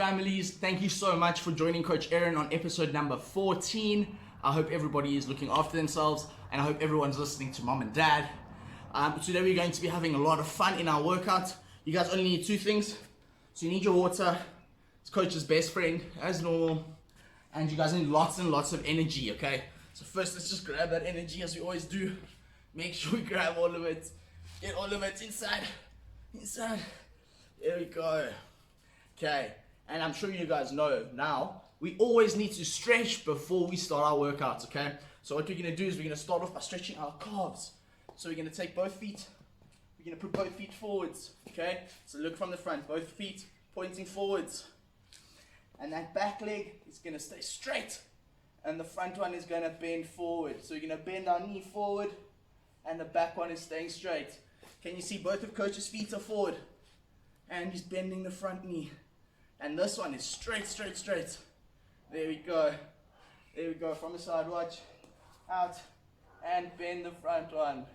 families. Thank you so much for joining Coach Erin on episode number 14. I hope everybody is looking after themselves, and I hope everyone's listening to mom and dad. Today we're going to be having a lot of fun in our workout. You guys only need two things. So you need your water, it's Coach's best friend, as normal, and you guys need lots and lots of energy, okay? So first, let's just grab that energy as we always do. Make sure we grab all of it. Get all of it inside. There we go. Okay, and I'm sure you guys know now, we always need to stretch before we start our workouts, okay? So what we're going to do is we're going to start off by stretching our calves. So we're going to take both feet, we're going to put both feet forwards, okay? So look from the front, both feet pointing forwards. And that back leg is going to stay straight, and the front one is going to bend forward. So we're going to bend our knee forward, and the back one is staying straight. Can you see both of Coach's feet are forward? And he's bending the front knee. And this one is straight. There we go. From the side, watch. Out. And bend the front one.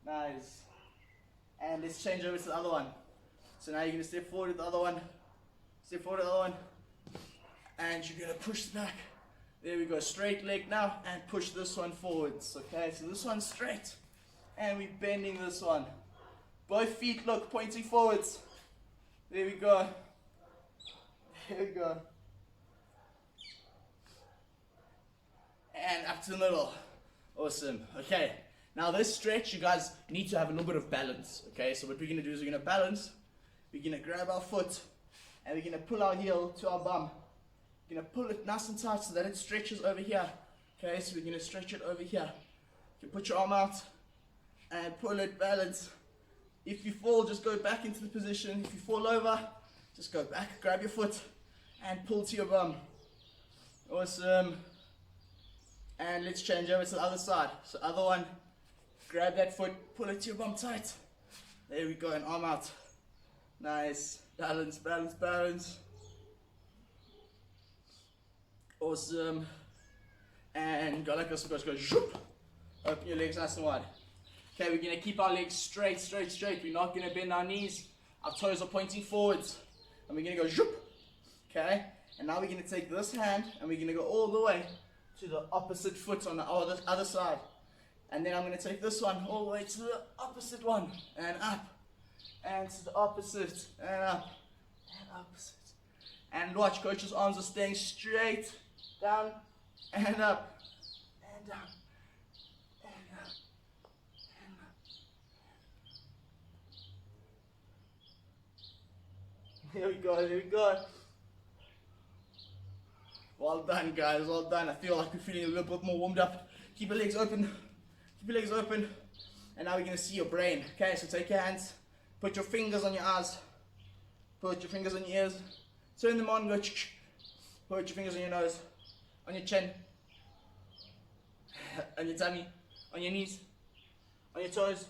Nice. And let's change over to the other one. So now you're going to step forward with the other one. And you're going to push back. There we go. Straight leg now. And push this one forwards. Okay, so this one's straight. And we're bending this one. Both feet, look, pointing forwards. There we go. And up to the middle. Awesome. Okay. Now this stretch, you guys need to have a little bit of balance. Okay. So what we're going to do is we're going to balance. We're going to grab our foot. And we're going to pull our heel to our bum. We're going to pull it nice and tight so that it stretches over here. Okay. So we're going to stretch it over here. You can put your arm out. And pull it, balance. If you fall, just go back into the position. If you fall over, just go back, grab your foot, and pull to your bum. Awesome. And let's change over to the other side. So other one, grab that foot, pull it to your bum tight. There we go, and arm out. Nice. Balance. Awesome. And go like this, go. Zoop. Open your legs nice and wide. Okay, we're going to keep our legs straight. We're not going to bend our knees. Our toes are pointing forwards. And we're going to go zoop. Okay, and now we're going to take this hand and we're going to go all the way to the opposite foot on the other side. And then I'm going to take this one all the way to the opposite one. And up. And to the opposite. And up. And opposite. And watch, Coach's arms are staying straight. Down. And up. And down. Here we go. Well done, guys, well done. I feel like we're feeling a little bit more warmed up. Keep your legs open. And now we're going to see your brain. Okay, so take your hands, put your fingers on your eyes, put your fingers on your ears, turn them on, go. Put your fingers on your nose, on your chin, on your tummy, on your knees, on your toes,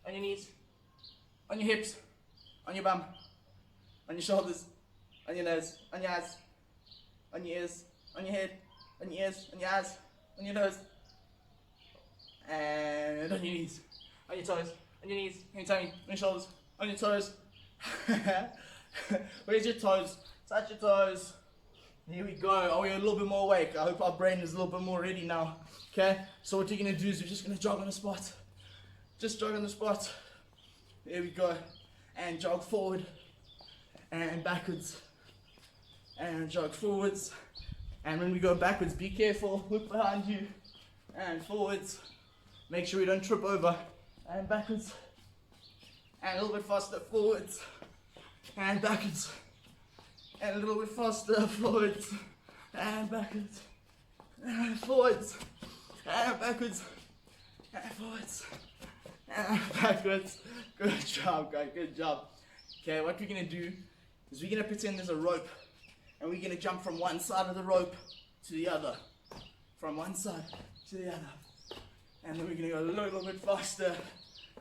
on your knees, on your hips, on your bum, on your shoulders, on your nose, on your eyes, on your ears, on your head, on your ears, on your eyes, on your nose, and on your knees, on your toes, on your knees, on your tummy, on your shoulders, on your toes. Where's your toes? Touch your toes. Here we go. Are we a little bit more awake? I hope our brain is a little bit more ready now. Okay? So what you're going to do is you're just going to jog on the spot. Just jog on the spot. There we go. And jog forward. And backwards, and jog forwards. And when we go backwards, be careful, look behind you, and forwards. Make sure we don't trip over, and backwards, and a little bit faster, forwards, and backwards, and a little bit faster, forwards, and backwards, and forwards, and backwards, and forwards, and backwards. Good job, guys, good job. Okay, what we're going to do is we're going to pretend there's a rope, and we're going to jump from one side of the rope to the other. From one side to the other. And then we're going to go a little bit faster,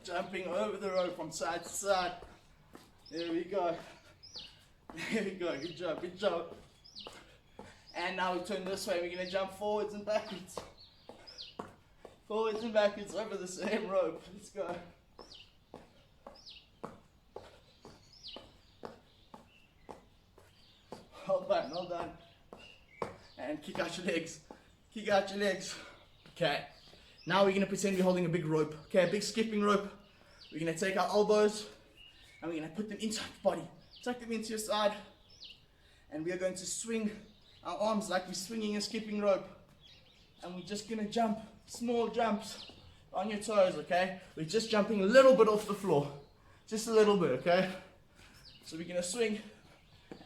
jumping over the rope from side to side. There we go. Good job. And now we turn this way, we're going to jump forwards and backwards. Forwards and backwards over the same rope. Let's go. Well done, well done. And kick out your legs. Kick out your legs. Okay. Now we're going to pretend we're holding a big rope. Okay, a big skipping rope. We're going to take our elbows and we're going to put them inside the body. Tuck them into your side. And we are going to swing our arms like we're swinging a skipping rope. And we're just going to jump, small jumps on your toes, okay? We're just jumping a little bit off the floor. Just a little bit, okay? So we're going to swing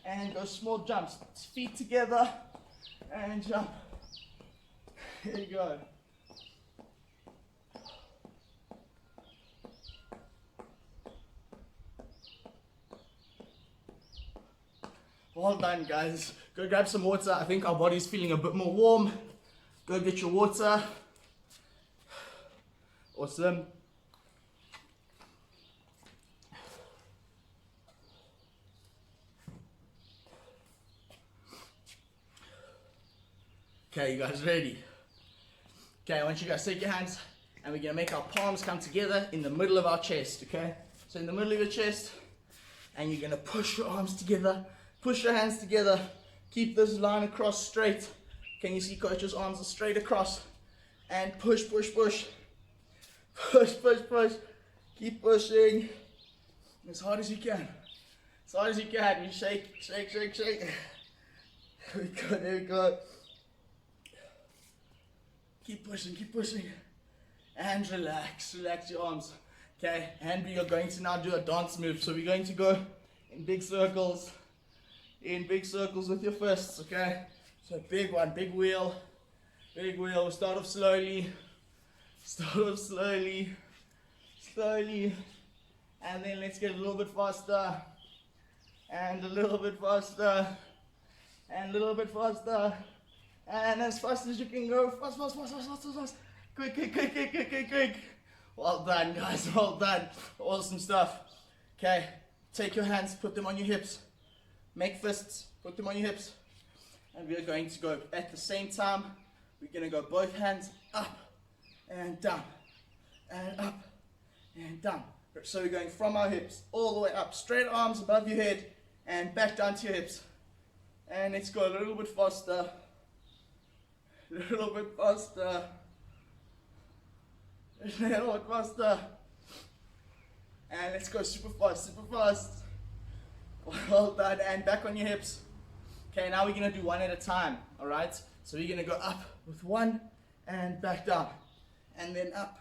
and go small jumps. Feet together and jump. Here you go. Well done, guys. Go grab some water. I think our body's feeling a bit more warm. Go get your water. Awesome. Okay, you guys ready? Okay, I want you guys to take your hands and we're going to make our palms come together in the middle of our chest, okay? So in the middle of your chest, and you're going to push your arms together, push your hands together, keep this line across straight. Can you see coach's arms are straight across? And push, push, push. Push, push, push. Keep pushing as hard as you can. As hard as you can. You shake, shake, shake, shake. There we go, there we go. Keep pushing, keep pushing. And relax, relax your arms. Okay, and we are going to now do a dance move. So we're going to go in big circles with your fists, okay? So big one, big wheel. We'll start off slowly. Slowly. And then let's get a little bit faster. And a little bit faster. And a little bit faster. And as fast as you can go. Fast. Quick. Well done, guys, well done. Awesome stuff. Okay, take your hands, put them on your hips. Make fists, put them on your hips. And we are going to go at the same time. We're going to go both hands up and down. And up and down. So we're going from our hips all the way up. Straight arms above your head and back down to your hips. And let's go a little bit faster. A little bit faster. And let's go super fast. Well done, and back on your hips. Okay, now we're going to do one at a time, alright? So we're going to go up with one and back down. And then up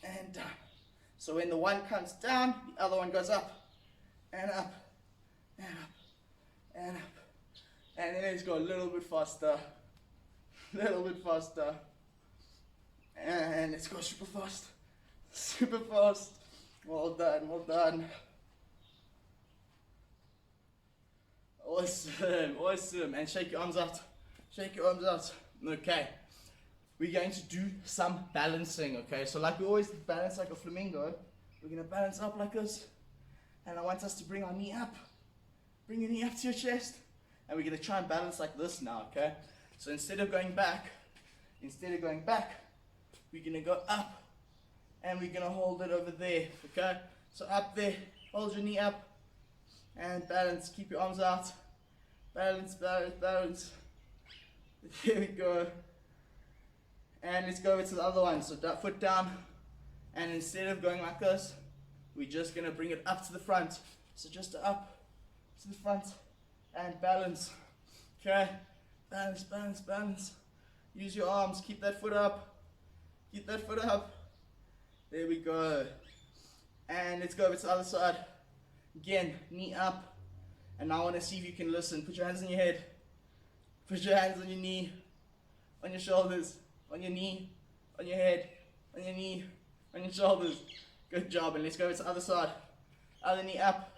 and down. So when the one comes down, the other one goes up and up and up and up. And then let's go a little bit faster. And let's go super fast. Well done. Awesome. And shake your arms out. Okay. We're going to do some balancing, okay? So like we always balance like a flamingo, we're going to balance up like this. And I want us to bring our knee up. Bring your knee up to your chest. And we're going to try and balance like this now, okay? So instead of going back, we're going to go up. And we're going to hold it over there, okay? So up there, hold your knee up. And balance, keep your arms out. Balance. There we go. And let's go over to the other one. So foot down. And instead of going like this, we're just going to bring it up to the front. So just up to the front and balance. Okay? Balance. Use your arms. Keep that foot up. There we go. And let's go over to the other side. Again, knee up. And now I want to see if you can listen. Put your hands on your head. Put your hands on your knee, on your shoulders, on your knee, on your head, on your knee, on your shoulders. Good job. And let's go over to the other side. Other knee up.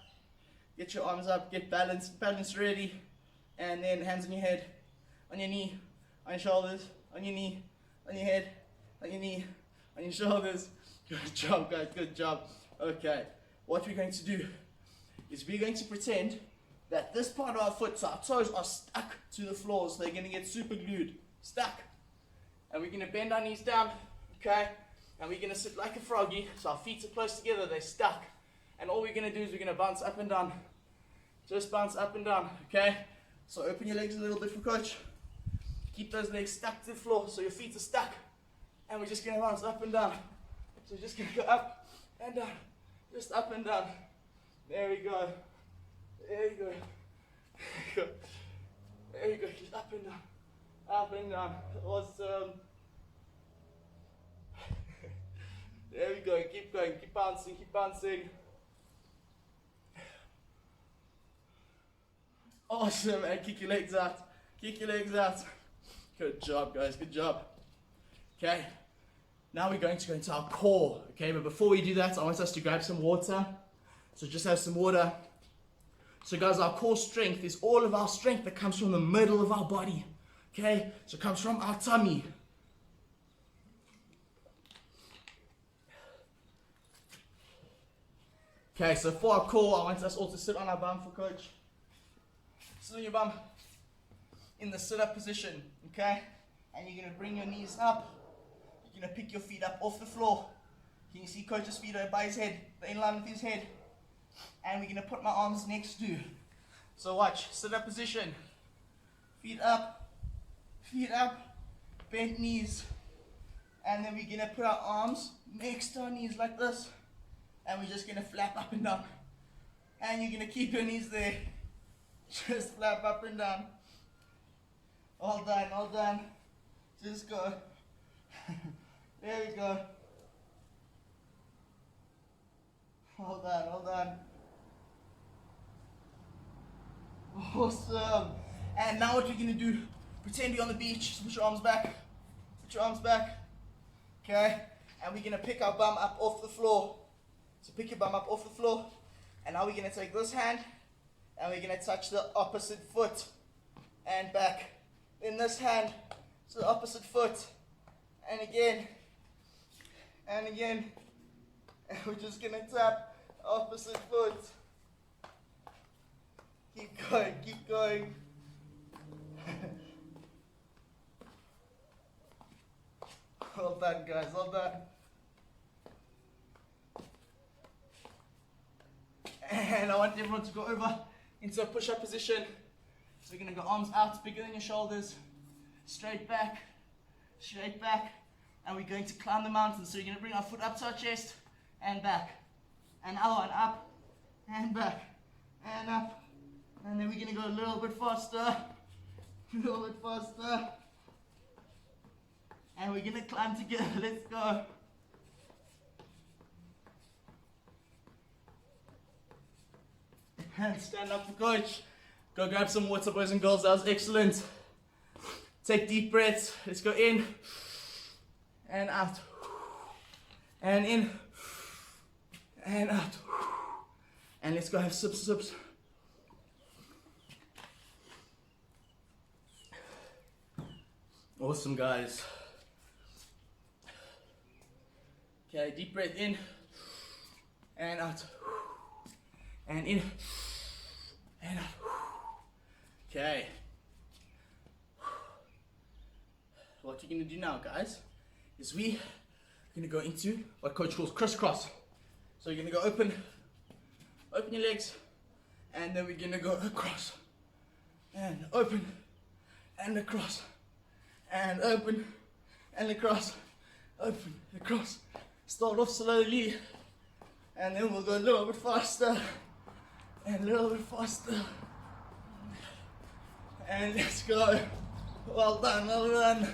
Get your arms up. Get balance ready. And then hands on your head, on your knee, on your shoulders, on your knee, on your head, on your knee, on your shoulders. Good job, guys. Good job. Okay. What we're going to do is we're going to pretend that this part of our foot, so our toes are stuck to the floor, so they're going to get super glued, stuck. And we're going to bend our knees down, okay? And we're going to sit like a froggy, so our feet are close together, they're stuck. And all we're going to do is we're going to bounce up and down. Just bounce up and down, okay? So open your legs a little bit for coach. Keep those legs stuck to the floor so your feet are stuck. And we're just going to bounce up and down. So we're just going to go up and down. Just up and down. There we go. There you go. There you go. Just up and down. Up and down. Awesome. There we go. Keep going. Keep bouncing. Keep bouncing. Awesome. And kick your legs out. Kick your legs out. Good job, guys. Good job. Okay. Now we're going to go into our core. Okay. But before we do that, I want us to grab some water. So just have some water. So guys, our core strength is all of our strength that comes from the middle of our body. Okay. So it comes from our tummy. Okay, so for our core, I want us all to sit on our bum for coach. Sit on your bum in the sit-up position, okay? And you're going to bring your knees up. You're going to pick your feet up off the floor. Can you see coach's feet are by his head? They're in line with his head. And we're going to put my arms next to. So watch, sit-up position. Feet up, bent knees. And then we're going to put our arms next to our knees like this. And we're just going to flap up and down. And you're going to keep your knees there. Just flap up and down. All done, all done. Just go. There we go. All done, all done. Awesome. And now what we're going to do, pretend you're on the beach. So put your arms back. Put your arms back. Okay? And we're going to pick our bum up off the floor. So pick your bum up off the floor. And now we're going to take this hand and we're going to touch the opposite foot and back. Then this hand to the opposite foot. And again. And again. And we're just going to tap opposite foot. Keep going, keep going. Well done, guys, well done. And I want everyone to go over into a push-up position. So we're going to go arms out, bigger than your shoulders. Straight back, and we're going to climb the mountain. So you're going to bring our foot up to our chest and back. And out and up and back and up. And then we're going to go a little bit faster. And we're going to climb together. Let's go. And stand up for coach. Go grab some water, boys and girls. That was excellent. Take deep breaths. Let's go in and out. And in and out. And let's go have sips. Awesome, guys. Okay, deep breath in and out. And in and out. Okay. What you're going to do now, guys, is we are going to go into what coach calls crisscross. So you're going to go open your legs, and then we're going to go across, and open, and across, and open, and across, open, across. Start off slowly, and then we'll go a little bit faster, and a little bit faster. And let's go. Well done, well done.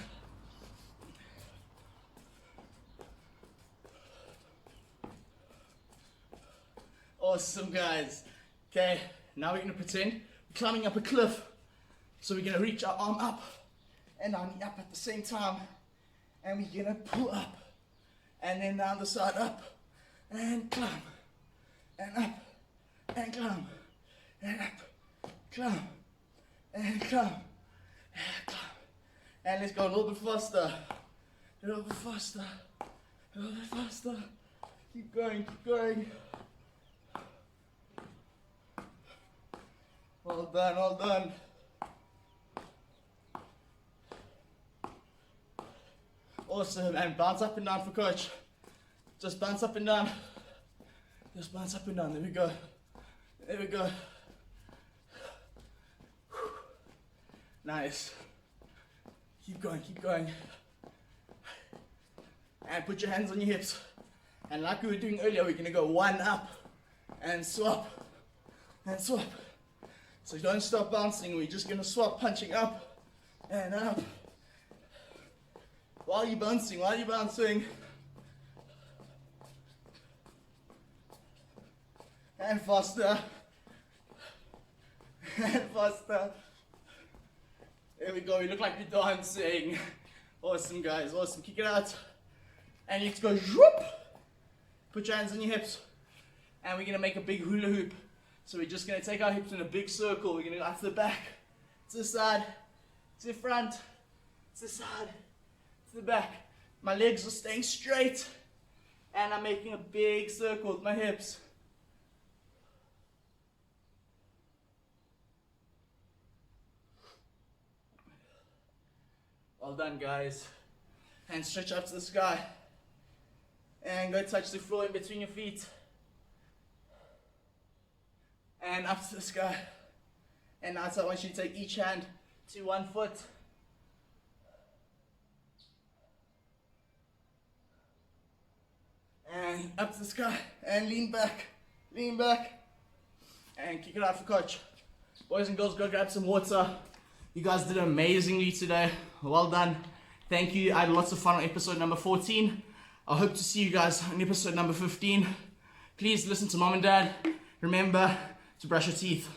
Awesome, guys. Okay, now we're going to pretend we're climbing up a cliff. So we're going to reach our arm up and our knee up at the same time. And we're going to pull up. And then down the side up. And climb. And up. And climb. And up. Climb. And climb. And climb. And let's go a little bit faster. A little bit faster. A little bit faster. Keep going, keep going. Well done, well done. Awesome, and bounce up and down for coach. Just bounce up and down. Just bounce up and down, there we go. There we go. Nice. Keep going, keep going. And put your hands on your hips. And like we were doing earlier, we're gonna go one up and swap and swap. So don't stop bouncing, we're just gonna swap, punching up and up. While you're bouncing, and faster, and faster. There we go, we look like we're dancing. Awesome guys, awesome, kick it out. And you just go, whoop. Put your hands on your hips. And we're gonna make a big hula hoop. So we're just gonna take our hips in a big circle. We're gonna go out to the back, to the side, to the front, to the side, to the back. My legs are staying straight. And I'm making a big circle with my hips. Well done, guys. And stretch up to the sky. And go touch the floor in between your feet. And up to the sky. And now I want you to take each hand to one foot. And up to the sky. And lean back. Lean back. And kick it out for coach. Boys and girls, go grab some water. You guys did amazingly today. Well done. Thank you. I had lots of fun on episode number 14. I hope to see you guys on episode number 15. Please listen to mom and dad. Remember to brush your teeth.